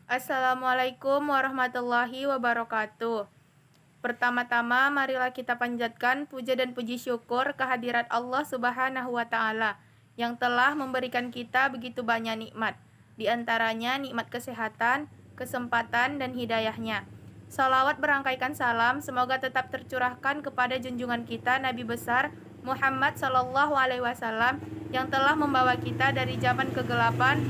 Assalamualaikum warahmatullahi wabarakatuh. Pertama-tama, marilah kita panjatkan puja dan puji syukur kehadirat Allah Subhanahu wa Ta'ala yang telah memberikan kita begitu banyak nikmat, di antaranya nikmat kesehatan, kesempatan, dan hidayahnya. Salawat berangkaikan salam semoga tetap tercurahkan kepada junjungan kita Nabi besar Muhammad Sallallahu Alaihi Wasallam yang telah membawa kita dari zaman kegelapan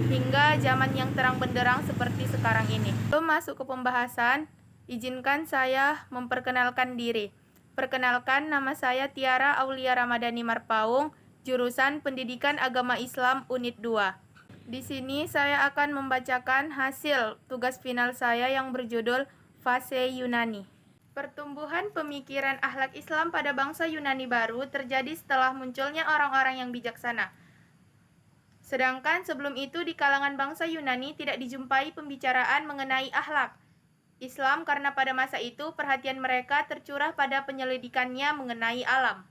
hingga zaman yang terang benderang seperti sekarang ini. Sebelum masuk ke pembahasan, izinkan saya memperkenalkan diri. Perkenalkan, nama saya Tiara Aulia Ramadhani Marpaung, jurusan Pendidikan Agama Islam Unit 2. Di sini saya akan membacakan hasil tugas final saya yang berjudul Fase Yunani. Pertumbuhan pemikiran akhlak Islam pada bangsa Yunani baru terjadi setelah munculnya orang-orang yang bijaksana. Sedangkan sebelum itu di kalangan bangsa Yunani tidak dijumpai pembicaraan mengenai akhlak Islam karena pada masa itu perhatian mereka tercurah pada penyelidikannya mengenai alam.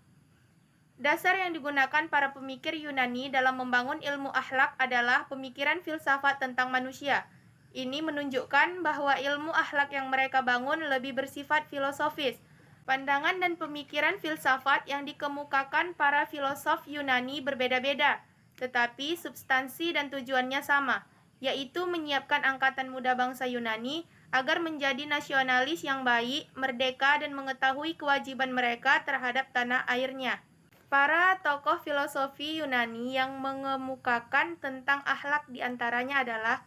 Dasar yang digunakan para pemikir Yunani dalam membangun ilmu akhlak adalah pemikiran filsafat tentang manusia. Ini menunjukkan bahwa ilmu akhlak yang mereka bangun lebih bersifat filosofis. Pandangan dan pemikiran filsafat yang dikemukakan para filosof Yunani berbeda-beda, tetapi substansi dan tujuannya sama, yaitu menyiapkan angkatan muda bangsa Yunani agar menjadi nasionalis yang baik, merdeka, dan mengetahui kewajiban mereka terhadap tanah airnya. Para tokoh filosofi Yunani yang mengemukakan tentang akhlak diantaranya adalah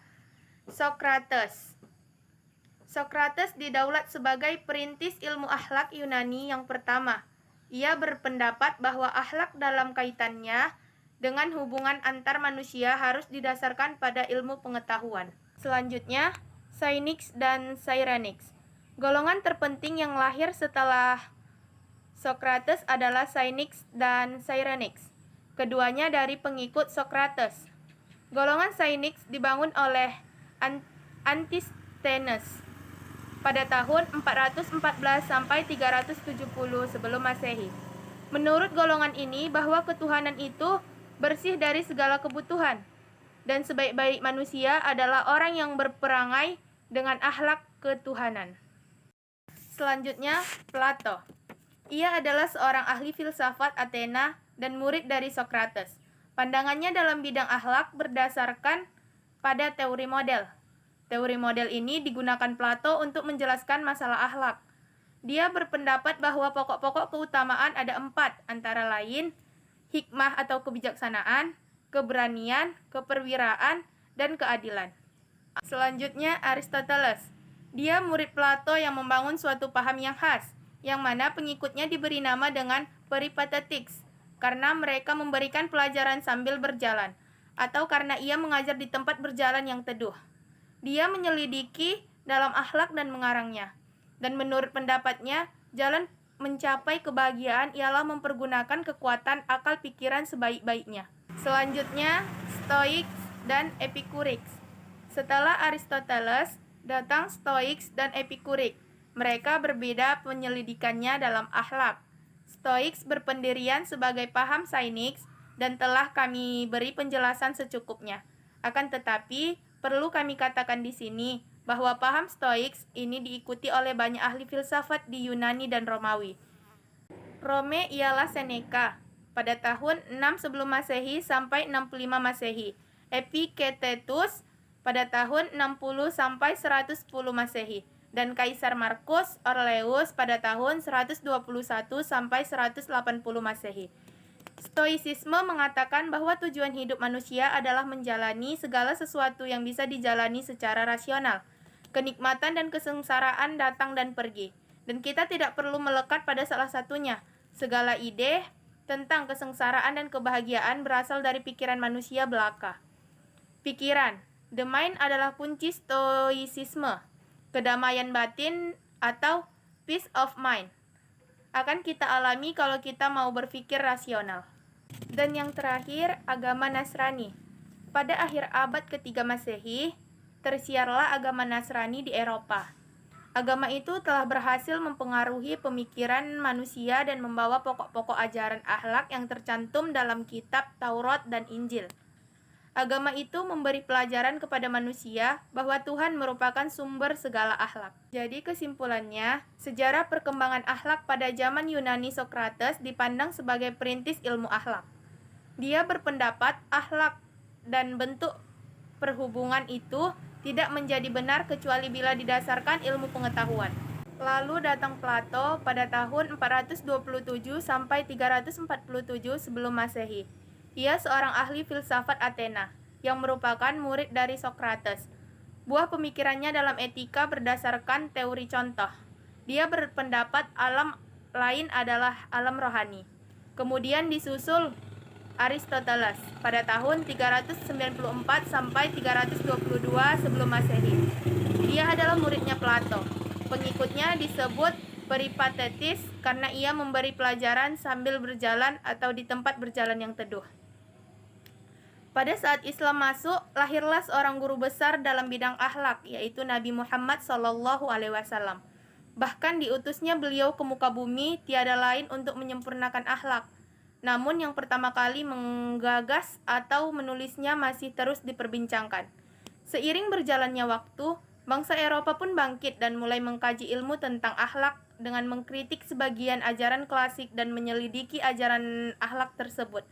Socrates. Socrates didaulat sebagai perintis ilmu akhlak Yunani yang pertama. Ia berpendapat bahwa akhlak dalam kaitannya dengan hubungan antar manusia harus didasarkan pada ilmu pengetahuan. Selanjutnya, Cynics dan Cyrenix. Golongan terpenting yang lahir setelah Socrates adalah Cynics dan Cyrenix. Keduanya dari pengikut Socrates. Golongan Cynics dibangun oleh Antisthenes pada tahun 414 sampai 370 sebelum Masehi. Menurut golongan ini bahwa ketuhanan itu bersih dari segala kebutuhan, dan sebaik-baik manusia adalah orang yang berperangai dengan akhlak ketuhanan. Selanjutnya, Plato. Ia adalah seorang ahli filsafat Athena dan murid dari Socrates. Pandangannya dalam bidang akhlak berdasarkan pada teori model. Teori model ini digunakan Plato untuk menjelaskan masalah akhlak. Dia berpendapat bahwa pokok-pokok keutamaan ada 4, antara lain hikmah atau kebijaksanaan, keberanian, keperwiraan, dan keadilan. Selanjutnya, Aristoteles. Dia murid Plato yang membangun suatu paham yang khas, yang mana pengikutnya diberi nama dengan Peripatetics, karena mereka memberikan pelajaran sambil berjalan, atau karena ia mengajar di tempat berjalan yang teduh. Dia menyelidiki dalam akhlak dan mengarangnya, dan menurut pendapatnya, jalan mencapai kebahagiaan ialah mempergunakan kekuatan akal pikiran sebaik-baiknya. Selanjutnya, Stoics dan Epicurus. Setelah Aristoteles, datang Stoics dan Epicurus. Mereka berbeda penyelidikannya dalam akhlak. Stoics berpendirian sebagai paham Cynics dan telah kami beri penjelasan secukupnya. Akan tetapi, perlu kami katakan di sini bahwa paham Stoics ini diikuti oleh banyak ahli filsafat di Yunani dan Romawi. Rome ialah Seneca pada tahun 6 sebelum Masehi sampai 65 Masehi. Epictetus pada tahun 60 sampai 110 Masehi. Dan Kaisar Marcus Aurelius pada tahun 121 sampai 180 Masehi. Stoicisme mengatakan bahwa tujuan hidup manusia adalah menjalani segala sesuatu yang bisa dijalani secara rasional. Kenikmatan dan kesengsaraan datang dan pergi, dan kita tidak perlu melekat pada salah satunya. Segala ide tentang kesengsaraan dan kebahagiaan berasal dari pikiran manusia belaka. Pikiran, the mind adalah kunci stoicisme. Kedamaian batin atau peace of mind akan kita alami kalau kita mau berpikir rasional. Dan yang terakhir, agama Nasrani. Pada akhir abad ketiga Masehi, tersiarlah agama Nasrani di Eropa. Agama itu telah berhasil mempengaruhi pemikiran manusia dan membawa pokok-pokok ajaran akhlak yang tercantum dalam kitab Taurat dan Injil. Agama itu memberi pelajaran kepada manusia bahwa Tuhan merupakan sumber segala akhlak. Jadi kesimpulannya, sejarah perkembangan akhlak pada zaman Yunani Sokrates dipandang sebagai perintis ilmu akhlak. Dia berpendapat akhlak dan bentuk perhubungan itu tidak menjadi benar kecuali bila didasarkan ilmu pengetahuan. Lalu datang Plato pada tahun 427 sampai 347 sebelum Masehi. Ia seorang ahli filsafat Athena yang merupakan murid dari Sokrates. Buah pemikirannya dalam etika berdasarkan teori contoh. Dia berpendapat alam lain adalah alam rohani. Kemudian disusul Aristoteles pada tahun 394 sampai 322 sebelum Masehi. Dia adalah muridnya Plato. Pengikutnya disebut peripatetis karena ia memberi pelajaran sambil berjalan atau di tempat berjalan yang teduh. Pada saat Islam masuk, lahirlah seorang guru besar dalam bidang akhlak, yaitu Nabi Muhammad SAW. Bahkan diutusnya beliau ke muka bumi tiada lain untuk menyempurnakan akhlak. Namun yang pertama kali menggagas atau menulisnya masih terus diperbincangkan. Seiring berjalannya waktu, bangsa Eropa pun bangkit dan mulai mengkaji ilmu tentang akhlak dengan mengkritik sebagian ajaran klasik dan menyelidiki ajaran akhlak tersebut.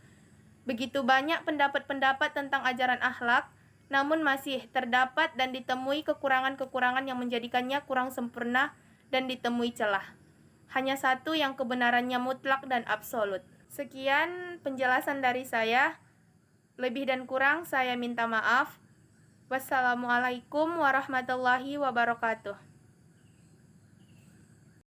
Begitu banyak pendapat-pendapat tentang ajaran akhlak, namun masih terdapat dan ditemui kekurangan-kekurangan yang menjadikannya kurang sempurna dan ditemui celah. Hanya satu yang kebenarannya mutlak dan absolut. Sekian penjelasan dari saya. Lebih dan kurang saya minta maaf. Wassalamualaikum warahmatullahi wabarakatuh.